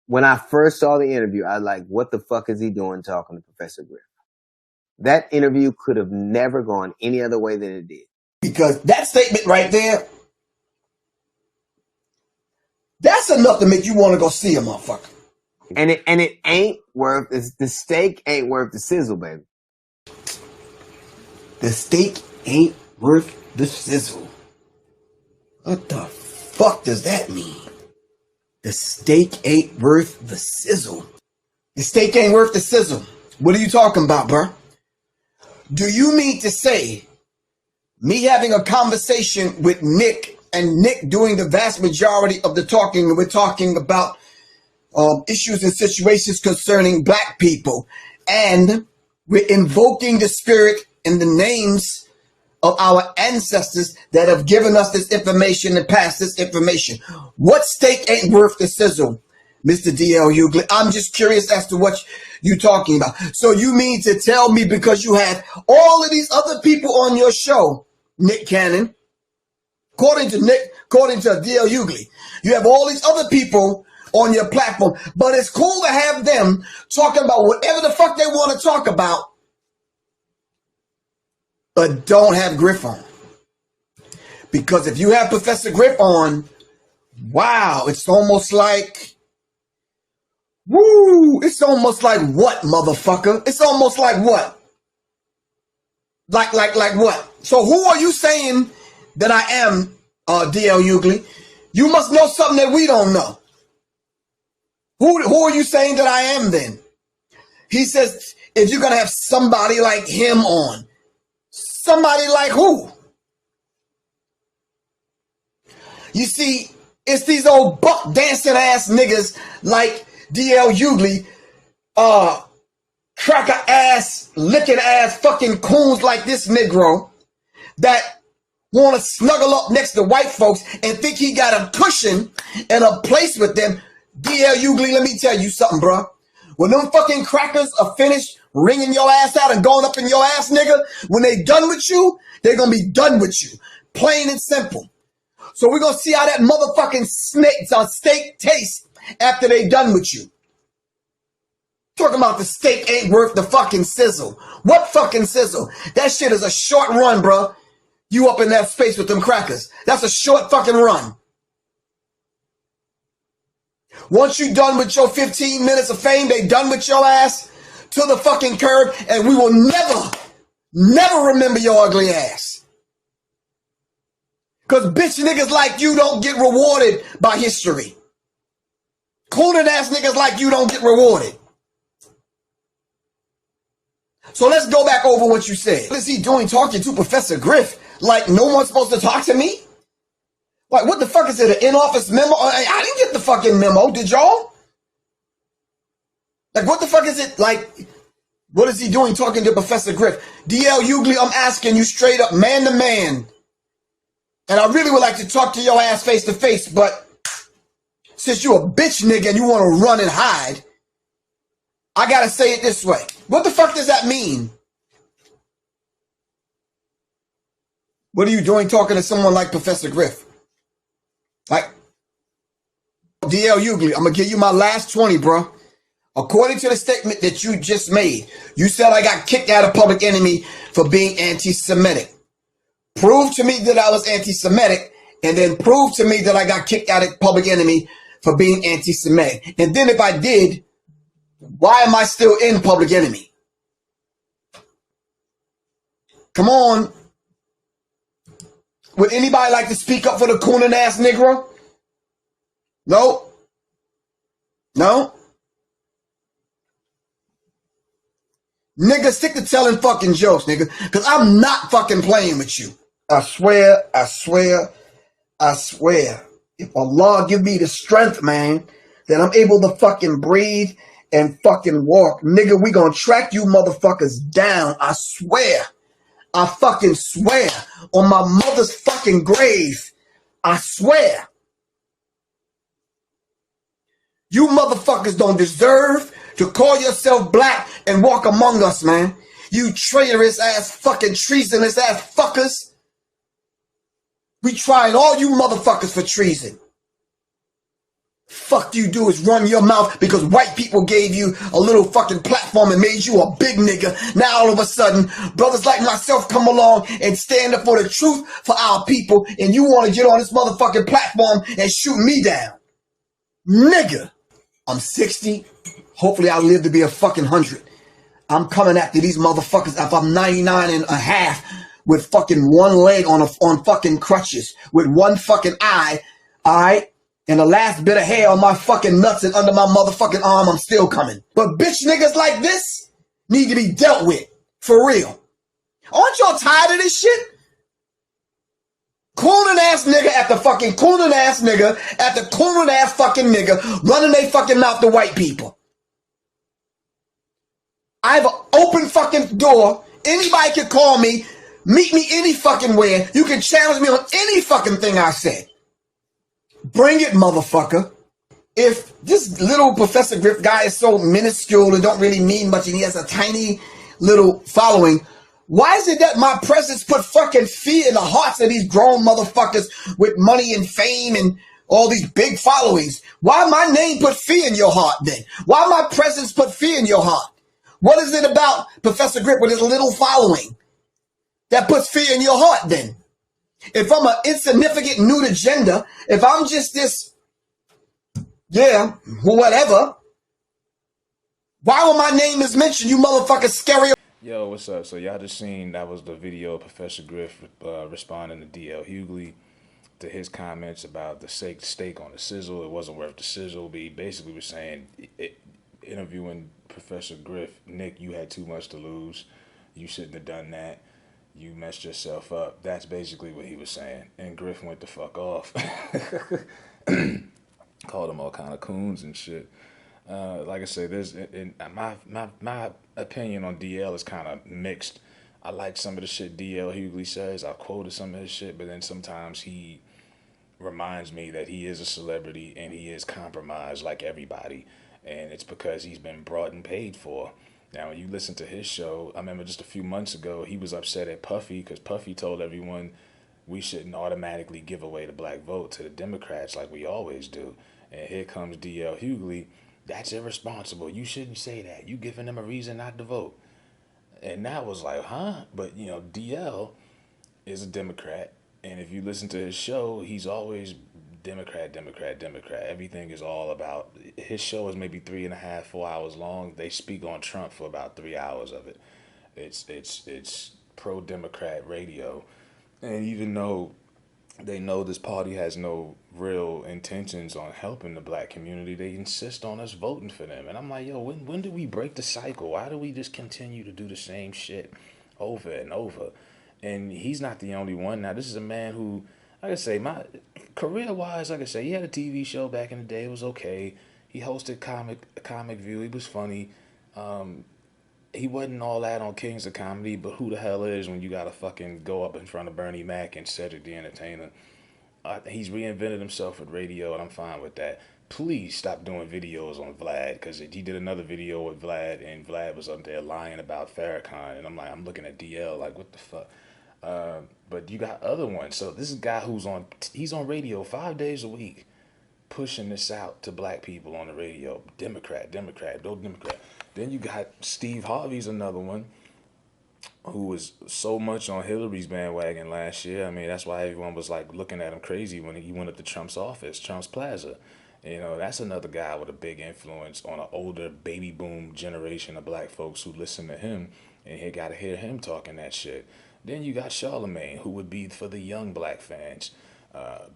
when I first saw the interview, I was like, what the fuck is he doing talking to Professor Griff? That interview could have never gone any other way than it did. Because that statement right there, that's enough to make you want to go see a motherfucker. And it ain't worth, the steak ain't worth the sizzle, baby. The steak ain't worth the sizzle. What the fuck does that mean? The steak ain't worth the sizzle. The steak ain't worth the sizzle. What are you talking about, bro? Do you mean to say me having a conversation with Nick and Nick doing the vast majority of the talking, and we're talking about issues and situations concerning black people, and we're invoking the spirit in the names of our ancestors that have given us this information and passed this information? What steak ain't worth the sizzle, Mr. DL Hughley? I'm just curious as to what you're talking about. So you mean to tell me because you have all of these other people on your show, Nick Cannon, according to DL Hughley, you have all these other people on your platform, but it's cool to have them talking about whatever the fuck they want to talk about, but don't have Griff on. Because if you have Professor Griff on, wow, it's almost like, woo, it's almost like what, motherfucker? It's almost like what? Like what? So who are you saying that I am, DL Hughley? You must know something that we don't know. Who are you saying that I am then? He says, if you're going to have somebody like him on, somebody like who? You see, it's these old buck dancing ass niggas like DL Hughley, cracker ass, licking ass fucking coons like this Negro that want to snuggle up next to white folks and think he got a cushion and a place with them. DL Hughley, let me tell you something, bro. When them fucking crackers are finished wringing your ass out and going up in your ass, nigga, when they done with you, they're going to be done with you. Plain and simple. So we're going to see how that motherfucking steak tastes after they done with you. Talking about the steak ain't worth the fucking sizzle. What fucking sizzle? That shit is a short run, bro. You up in that space with them crackers. That's a short fucking run. Once you done with your 15 minutes of fame, they done with your ass to the fucking curb, and we will never remember your ugly ass. Because bitch niggas like you don't get rewarded by history. Cooning ass niggas like you don't get rewarded. So let's go back over what you said. What is he doing talking to Professor Griff? Like no one's supposed to talk to me? Like, what the fuck is it, an in-office memo? I didn't get the fucking memo, did y'all? Like, what the fuck is it? Like, what is he doing talking to Professor Griff? DL Hughley, I'm asking you straight up, man to man. And I really would like to talk to your ass face to face, but since you a bitch nigga and you want to run and hide, I gotta say it this way. What the fuck does that mean? What are you doing talking to someone like Professor Griff? Like, DL Hughley, I'm going to give you my last 20, bro. According to the statement that you just made, you said I got kicked out of Public Enemy for being anti-Semitic. Prove to me that I was anti-Semitic, and then prove to me that I got kicked out of Public Enemy for being anti-Semitic. And then if I did, why am I still in Public Enemy? Come on. Would anybody like to speak up for the cooning ass Negro? No? No? Nigga, stick to telling fucking jokes, nigga. Because I'm not fucking playing with you. I swear, I swear, I swear. If Allah give me the strength, man, that I'm able to fucking breathe and fucking walk, nigga, we gonna track you motherfuckers down. I swear. I fucking swear on my mother's fucking grave. I swear. You motherfuckers don't deserve to call yourself black and walk among us, man. You traitorous ass fucking treasonous ass fuckers. We tried all you motherfuckers for treason. Fuck you do is run your mouth because white people gave you a little fucking platform and made you a big nigga. Now all of a sudden, brothers like myself come along and stand up for the truth for our people, and you want to get on this motherfucking platform and shoot me down. Nigga, I'm 60. Hopefully I'll live to be a fucking 100. I'm coming after these motherfuckers if I'm 99 and a half with fucking one leg on fucking crutches, with one fucking eye, alright? And the last bit of hair on my fucking nuts and under my motherfucking arm, I'm still coming. But bitch niggas like this need to be dealt with. For real. Aren't y'all tired of this shit? Cooning ass nigga after fucking cooning ass nigga after cooning ass fucking nigga running they fucking mouth to white people. I have an open fucking door. Anybody can call me, meet me any fucking where. You can challenge me on any fucking thing I said. Bring it, motherfucker. If this little Professor Griff guy is so minuscule and don't really mean much and he has a tiny little following, why is it that my presence put fucking fear in the hearts of these grown motherfuckers with money and fame and all these big followings? Why my name put fear in your heart then? Why my presence put fear in your heart? What is it about Professor Griff with his little following that puts fear in your heart then? If I'm an insignificant nude agenda, if I'm just this, yeah, whatever, why when my name is mentioned, you motherfuckers scary? Yo, what's up? So y'all just seen that was the video of Professor Griff responding to DL Hughley to his comments about the steak on the sizzle. It wasn't worth the sizzle. But he basically was saying, interviewing Professor Griff, Nick, you had too much to lose. You shouldn't have done that. You messed yourself up. That's basically what he was saying. And Griff went the fuck off. Called him all kind of coons and shit. Like I said, my opinion on DL is kind of mixed. I like some of the shit DL Hughley says. I've quoted some of his shit, but then sometimes he reminds me that he is a celebrity and he is compromised like everybody. And it's because he's been brought and paid for. Now, when you listen to his show, I remember just a few months ago, he was upset at Puffy because Puffy told everyone we shouldn't automatically give away the black vote to the Democrats like we always do. And here comes DL Hughley. That's irresponsible. You shouldn't say that. You giving them a reason not to vote. And that was like, huh? But, you know, DL is a Democrat. And if you listen to his show, he's always Democrat, Democrat, Democrat. Everything is all about, his show is maybe 3.5, 4 hours long. They speak on Trump for about 3 hours of it. It's pro-Democrat radio. And even though they know this party has no real intentions on helping the black community, they insist on us voting for them. And I'm like, yo, when do we break the cycle? Why do we just continue to do the same shit over and over? And he's not the only one. Now, this is a man who, like I say, my career-wise, like I say, he had a TV show back in the day. It was okay. He hosted Comic View. He was funny. He wasn't all that on Kings of Comedy, but who the hell is when you gotta fucking go up in front of Bernie Mac and Cedric the Entertainer? He's reinvented himself with radio, and I'm fine with that. Please stop doing videos on Vlad, because he did another video with Vlad, and Vlad was up there lying about Farrakhan, and I'm looking at DL like, what the fuck? But you got other ones. So this is a guy he's on radio 5 days a week, pushing this out to black people on the radio. Democrat, no Democrat. Then you got Steve Harvey's another one who was so much on Hillary's bandwagon last year. I mean, that's why everyone was like looking at him crazy when he went up to Trump's office, Trump's Plaza. You know, that's another guy with a big influence on an older baby boom generation of black folks who listen to him, and you got to hear him talking that shit. Then you got Charlemagne, who would be for the young black fans.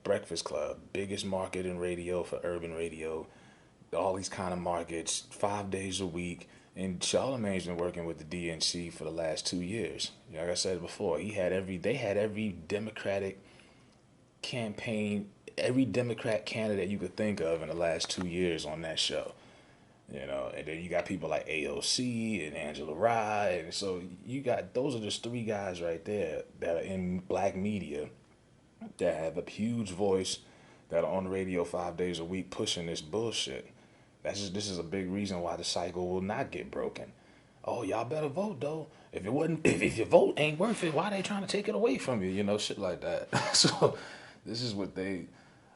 Breakfast Club, biggest market in radio for urban radio. All these kind of markets, 5 days a week. And Charlemagne's been working with the DNC for the last 2 years. Like I said before, they had every Democratic campaign, every Democrat candidate you could think of in the last 2 years on that show. You know, and then you got people like AOC and Angela Rye. And so those are just three guys right there that are in black media that have a huge voice, that are on the radio 5 days a week pushing this bullshit. This is a big reason why the cycle will not get broken. Oh, y'all better vote though. If your vote ain't worth it, why they trying to take it away from you? You know, shit like that. So this is what they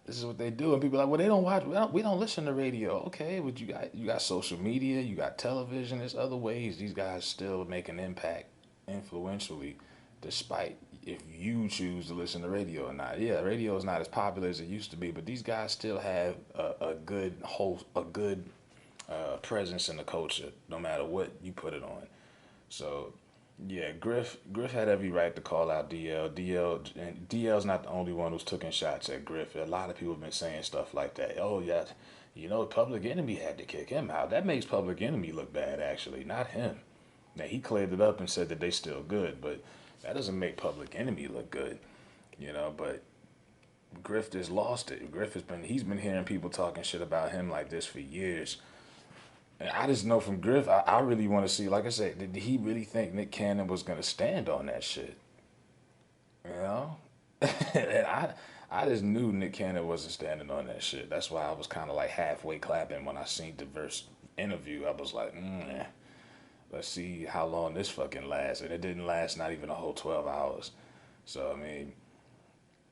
This is what they do, and people are like, well, they don't watch. We don't listen to radio. Okay, but you got social media, you got television. There's other ways these guys still make an impact influentially, despite if you choose to listen to radio or not. Yeah, radio is not as popular as it used to be, but these guys still have a good presence in the culture, no matter what you put it on. So, yeah, Griff had every right to call out DL. And DL's not the only one who's taking shots at Griff. A lot of people have been saying stuff like that. Oh yeah, Public Enemy had to kick him out. That makes Public Enemy look bad, actually, not him. Now he cleared it up and said that they still good, but that doesn't make Public Enemy look good, But Griff just lost it. He's been hearing people talking shit about him like this for years. And I just know from Griff, I really want to see, like I said, did he really think Nick Cannon was going to stand on that shit? You know? And I just knew Nick Cannon wasn't standing on that shit. That's why I was kind of like halfway clapping when I seen the verse interview. I was like, let's see how long this fucking lasts. And it didn't last not even a whole 12 hours. So, I mean,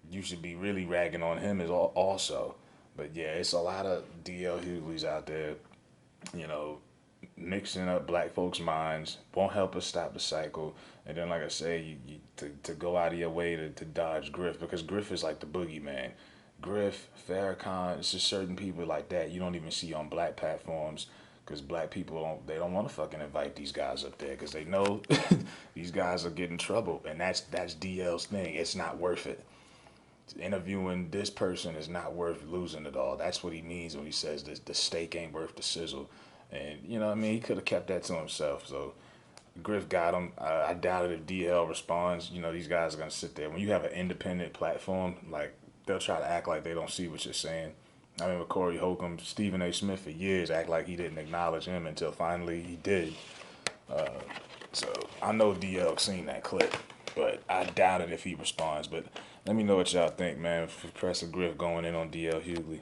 you should be really ragging on him as also. But yeah, it's a lot of DL Hughleys out there, you know, mixing up black folks' minds. Won't help us stop the cycle. And then, like I say, to go out of your way to dodge Griff, because Griff is like the boogeyman. Griff, Farrakhan, it's just certain people like that you don't even see on black platforms, because black people don't want to fucking invite these guys up there because they know these guys are getting trouble, and that's DL's thing. It's not worth it. Interviewing this person is not worth losing it all. That's what he means when he says the steak ain't worth the sizzle. And you know what I mean, he could have kept that to himself. So Griff got him. I doubt it if DL responds. These guys are gonna sit there. When you have an independent platform, like, they'll try to act like they don't see what you're saying. I remember Corey Holcomb, Stephen A. Smith for years act like he didn't acknowledge him until finally he did. So I know DL seen that clip, but I doubt it if he responds. But let me know what y'all think, man. Professor Griff going in on DL Hughley.